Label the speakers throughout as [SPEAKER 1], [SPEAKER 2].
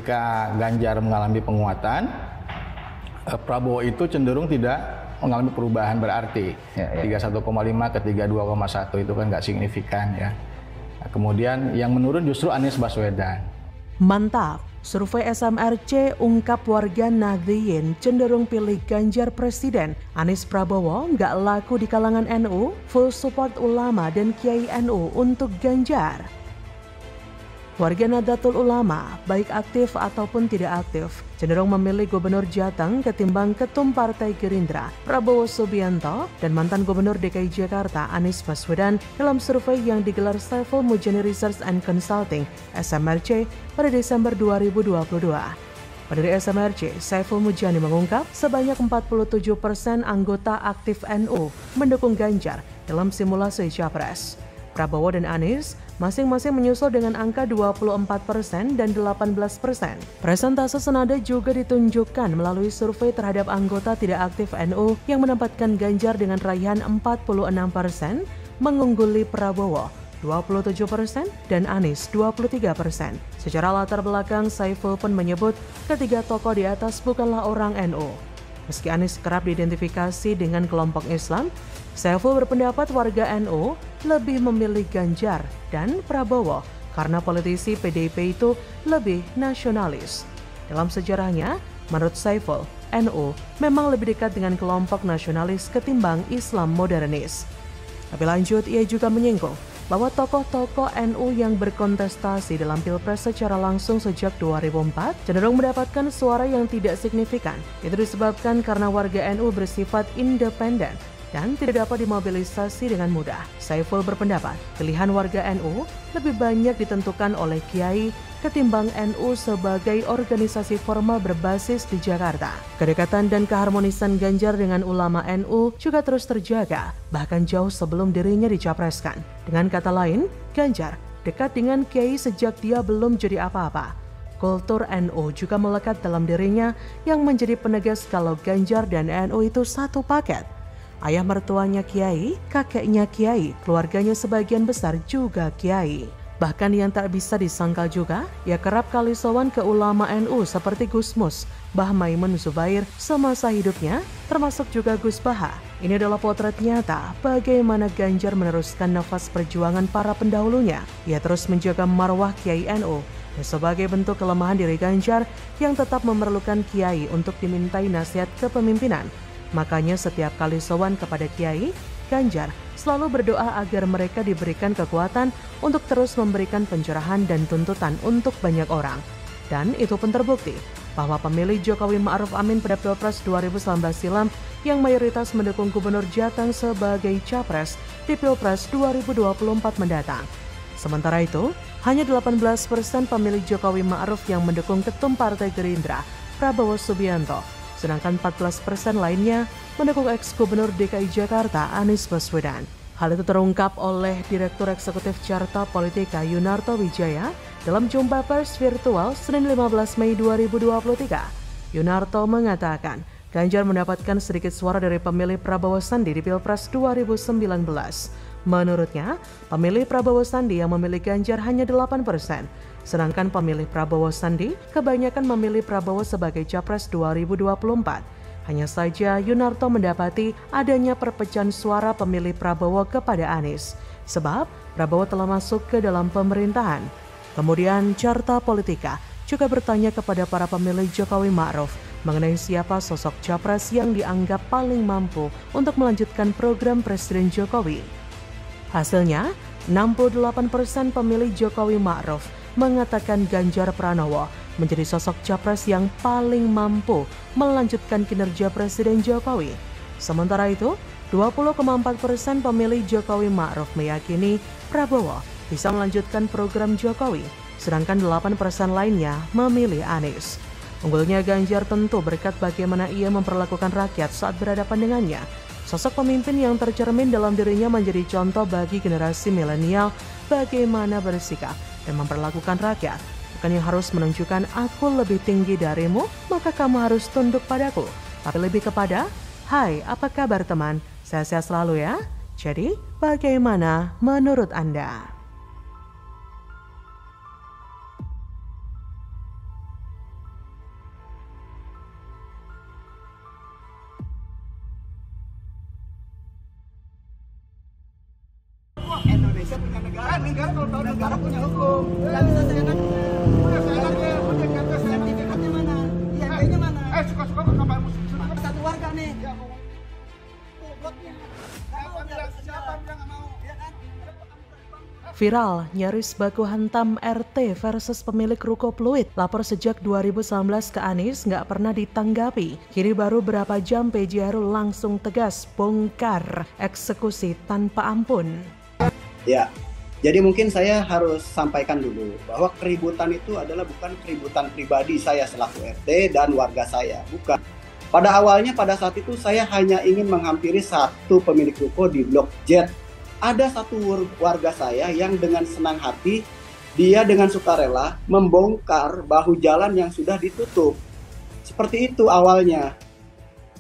[SPEAKER 1] ketika Ganjar mengalami penguatan, Prabowo itu cenderung tidak mengalami perubahan berarti. 31,5 ke 32,1 itu kan nggak signifikan ya. Nah, kemudian yang menurun justru Anies Baswedan.
[SPEAKER 2] Mantap, survei SMRC ungkap warga Nahdliyin cenderung pilih Ganjar Presiden. Anies Prabowo nggak laku di kalangan NU, full support ulama dan Kiai NU untuk Ganjar. Warga Nahdlatul Ulama, baik aktif ataupun tidak aktif, cenderung memilih Gubernur Jateng ketimbang Ketum Partai Gerindra, Prabowo Subianto, dan mantan Gubernur DKI Jakarta, Anies Baswedan, dalam survei yang digelar Saiful Mujani Research and Consulting, SMRC, pada Desember 2022. Pendiri SMRC, Saiful Mujani mengungkap sebanyak 47% anggota aktif NU mendukung Ganjar dalam simulasi Capres. Prabowo dan Anies masing-masing menyusul dengan angka 24% dan 18%. Presentase senada juga ditunjukkan melalui survei terhadap anggota tidak aktif NU yang menempatkan Ganjar dengan raihan 46%, mengungguli Prabowo 27% dan Anies 23%. Secara latar belakang, Saiful pun menyebut ketiga tokoh di atas bukanlah orang NU. Meski Anies kerap diidentifikasi dengan kelompok Islam, Saiful berpendapat warga NU lebih memilih Ganjar dan Prabowo karena politisi PDIP itu lebih nasionalis. Dalam sejarahnya, menurut Saiful, NU memang lebih dekat dengan kelompok nasionalis ketimbang Islam modernis. Lebih lanjut, ia juga menyinggung bahwa tokoh-tokoh NU yang berkontestasi dalam Pilpres secara langsung sejak 2004 cenderung mendapatkan suara yang tidak signifikan. Itu disebabkan karena warga NU bersifat independen dan tidak dapat dimobilisasi dengan mudah. Saiful berpendapat, pilihan warga NU lebih banyak ditentukan oleh Kiai ketimbang NU sebagai organisasi formal berbasis di Jakarta. Kedekatan dan keharmonisan Ganjar dengan ulama NU juga terus terjaga, bahkan jauh sebelum dirinya dicapreskan. Dengan kata lain, Ganjar dekat dengan Kiai sejak dia belum jadi apa-apa. Kultur NU juga melekat dalam dirinya yang menjadi penegas kalau Ganjar dan NU itu satu paket. Ayah mertuanya Kiai, kakeknya Kiai, keluarganya sebagian besar juga Kiai. Bahkan yang tak bisa disangkal juga, ia kerap kali sowan ke ulama NU seperti Gus Mus, Mbah Maimun Zubair semasa hidupnya, termasuk juga Gus Baha. Ini adalah potret nyata bagaimana Ganjar meneruskan nafas perjuangan para pendahulunya. Ia terus menjaga marwah Kiai NU. Dan sebagai bentuk kelemahan diri Ganjar yang tetap memerlukan Kiai untuk dimintai nasihat kepemimpinan. Makanya setiap kali sowan kepada Kiai, Ganjar selalu berdoa agar mereka diberikan kekuatan untuk terus memberikan pencerahan dan tuntutan untuk banyak orang. Dan itu pun terbukti bahwa pemilih Jokowi Ma'ruf Amin pada Pilpres 2019 silam yang mayoritas mendukung Gubernur Jateng sebagai capres di Pilpres 2024 mendatang. Sementara itu, hanya 18% pemilih Jokowi Ma'ruf yang mendukung Ketum Partai Gerindra, Prabowo Subianto. Sedangkan 14% lainnya mendukung ex-Gubernur DKI Jakarta Anies Baswedan. Hal itu terungkap oleh Direktur Eksekutif Carta Politika Yunarto Wijaya dalam jumpa pers virtual Senin 15 Mei 2023. Yunarto mengatakan Ganjar mendapatkan sedikit suara dari pemilih Prabowo Sandi di Pilpres 2019. Menurutnya, pemilih Prabowo Sandi yang memilih Ganjar hanya 8%. Sedangkan pemilih Prabowo Sandi kebanyakan memilih Prabowo sebagai Capres 2024. Hanya saja Yunarto mendapati adanya perpecahan suara pemilih Prabowo kepada Anies, sebab Prabowo telah masuk ke dalam pemerintahan. Kemudian Carta Politika juga bertanya kepada para pemilih Jokowi Ma'ruf mengenai siapa sosok Capres yang dianggap paling mampu untuk melanjutkan program Presiden Jokowi. Hasilnya, 68% pemilih Jokowi Ma'ruf mengatakan Ganjar Pranowo menjadi sosok capres yang paling mampu melanjutkan kinerja Presiden Jokowi. Sementara itu, 20,4% pemilih Jokowi Ma'ruf meyakini Prabowo bisa melanjutkan program Jokowi, sedangkan 8% lainnya memilih Anies. Unggulnya Ganjar tentu berkat bagaimana ia memperlakukan rakyat saat berhadapan dengannya. Sosok pemimpin yang tercermin dalam dirinya menjadi contoh bagi generasi milenial bagaimana bersikap dan memperlakukan rakyat. Bukan yang harus menunjukkan aku lebih tinggi darimu, maka kamu harus tunduk padaku. Tapi lebih kepada, hai apa kabar teman, sehat-sehat selalu ya. Jadi bagaimana menurut Anda?
[SPEAKER 3] Indonesia punya negara. Negara kalau tahu negara punya hukum. Nggak bisa seenaknya. Udah seenaknya. Udah kata sertifikatnya mana? IMB-nya mana? Suka-suka kok kapal musuh. Satu warga nih. Ya mau. Gobloknya. Siapa bilang nggak mau? Ya kan?
[SPEAKER 2] Viral, nyaris baku hantam RT versus pemilik ruko Pluit. Lapor sejak 2019 ke Anies nggak pernah ditanggapi. Kini baru berapa jam PJ Heru langsung tegas bongkar eksekusi tanpa ampun.
[SPEAKER 4] Ya, jadi mungkin saya harus sampaikan dulu bahwa keributan itu adalah bukan keributan pribadi saya selaku RT dan warga saya, bukan. Pada awalnya pada saat itu saya hanya ingin menghampiri satu pemilik ruko di Blok Z. Ada satu warga saya yang dengan senang hati, dia dengan sukarela membongkar bahu jalan yang sudah ditutup. Seperti itu awalnya.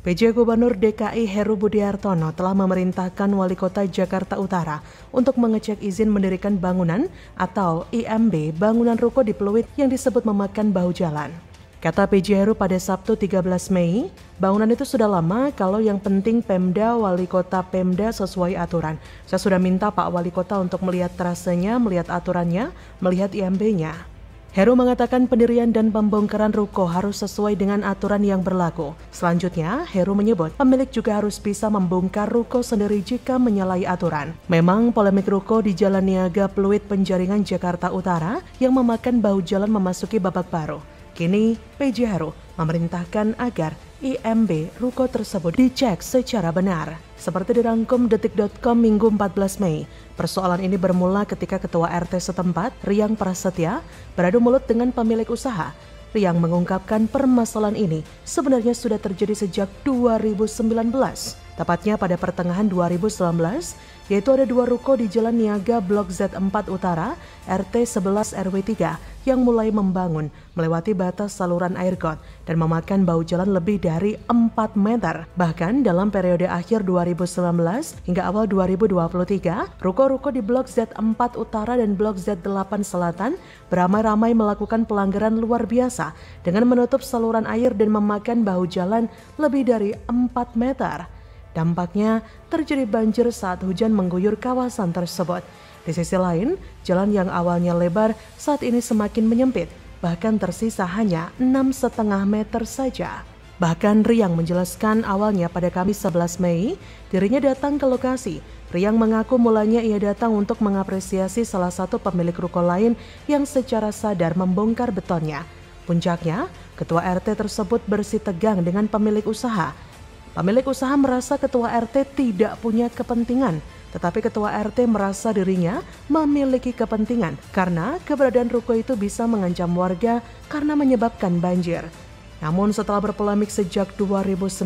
[SPEAKER 2] PJ Gubernur DKI Heru Budi Hartono telah memerintahkan Wali Kota Jakarta Utara untuk mengecek izin mendirikan bangunan atau IMB bangunan ruko di Pluit yang disebut memakan bahu jalan. Kata PJ Heru pada Sabtu 13 Mei, bangunan itu sudah lama, kalau yang penting Pemda, Wali Kota Pemda sesuai aturan. Saya sudah minta Pak Wali Kota untuk melihat trasenya, melihat aturannya, melihat IMB-nya. Heru mengatakan pendirian dan pembongkaran ruko harus sesuai dengan aturan yang berlaku. Selanjutnya, Heru menyebut pemilik juga harus bisa membongkar ruko sendiri jika menyalahi aturan. Memang polemik ruko di Jalan Niaga Pluit Penjaringan Jakarta Utara yang memakan bahu jalan memasuki babak baru. Kini, PJ Heru memerintahkan agar IMB ruko tersebut dicek secara benar. Seperti dirangkum detik.com Minggu 14 Mei, persoalan ini bermula ketika Ketua RT setempat, Riang Prasetya, beradu mulut dengan pemilik usaha. Riang mengungkapkan permasalahan ini sebenarnya sudah terjadi sejak 2019. Tepatnya pada pertengahan 2019, yaitu ada dua ruko di Jalan Niaga Blok Z4 Utara, RT 11 RW 3, yang mulai membangun melewati batas saluran air got dan memakan bahu jalan lebih dari 4 meter. Bahkan dalam periode akhir 2019 hingga awal 2023, ruko-ruko di Blok Z4 Utara dan Blok Z8 Selatan beramai-ramai melakukan pelanggaran luar biasa dengan menutup saluran air dan memakan bahu jalan lebih dari 4 meter. Dampaknya terjadi banjir saat hujan mengguyur kawasan tersebut. Di sisi lain, jalan yang awalnya lebar saat ini semakin menyempit, bahkan tersisa hanya 6,5 meter saja. Bahkan Riang menjelaskan awalnya pada Kamis 11 Mei, dirinya datang ke lokasi. Riang mengaku mulanya ia datang untuk mengapresiasi salah satu pemilik ruko lain yang secara sadar membongkar betonnya. Puncaknya, Ketua RT tersebut bersitegang dengan pemilik usaha. Pemilik usaha merasa Ketua RT tidak punya kepentingan, tetapi Ketua RT merasa dirinya memiliki kepentingan karena keberadaan ruko itu bisa mengancam warga karena menyebabkan banjir. Namun setelah berpolemik sejak 2019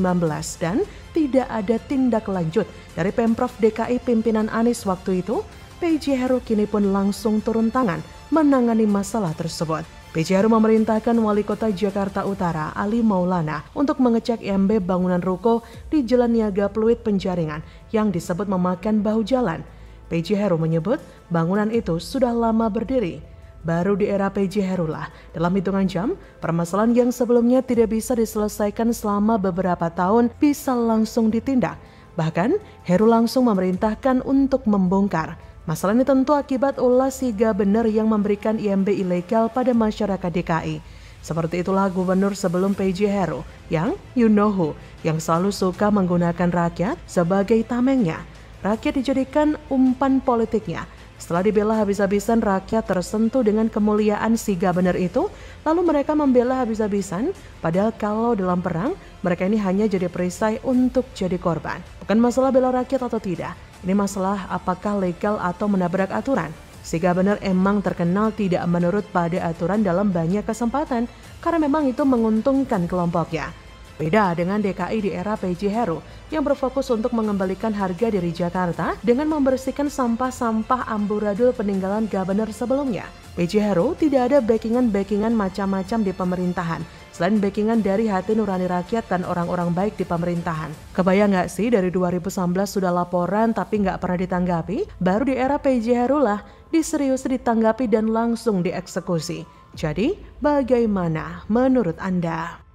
[SPEAKER 2] dan tidak ada tindak lanjut dari Pemprov DKI pimpinan Anies waktu itu, PJ Heru kini pun langsung turun tangan menangani masalah tersebut. PJ Heru memerintahkan Wali Kota Jakarta Utara Ali Maulana untuk mengecek IMB bangunan ruko di Jalan Niaga Pluit Penjaringan yang disebut memakan bahu jalan. PJ Heru menyebut bangunan itu sudah lama berdiri. Baru di era PJ Heru lah, dalam hitungan jam, permasalahan yang sebelumnya tidak bisa diselesaikan selama beberapa tahun bisa langsung ditindak. Bahkan, Heru langsung memerintahkan untuk membongkar. Masalah ini tentu akibat ulah Siga Bener yang memberikan IMB ilegal pada masyarakat DKI. Seperti itulah gubernur sebelum PJ Heru, yang you know who, yang selalu suka menggunakan rakyat sebagai tamengnya. Rakyat dijadikan umpan politiknya. Setelah dibela habis-habisan, rakyat tersentuh dengan kemuliaan Siga Bener itu, lalu mereka membela habis-habisan, padahal kalau dalam perang, mereka ini hanya jadi perisai untuk jadi korban. Bukan masalah bela rakyat atau tidak, ini masalah apakah legal atau menabrak aturan. Siga Bener emang terkenal tidak menurut pada aturan dalam banyak kesempatan, karena memang itu menguntungkan kelompoknya. Beda dengan DKI di era PJ Heru yang berfokus untuk mengembalikan harga diri Jakarta dengan membersihkan sampah-sampah amburadul peninggalan Gubernur sebelumnya. PJ Heru tidak ada backingan macam-macam di pemerintahan, selain backingan dari hati nurani rakyat dan orang-orang baik di pemerintahan. Kebayang nggak sih dari 2019 sudah laporan tapi nggak pernah ditanggapi, baru di era PJ Heru lah diserius ditanggapi dan langsung dieksekusi. Jadi, bagaimana menurut Anda?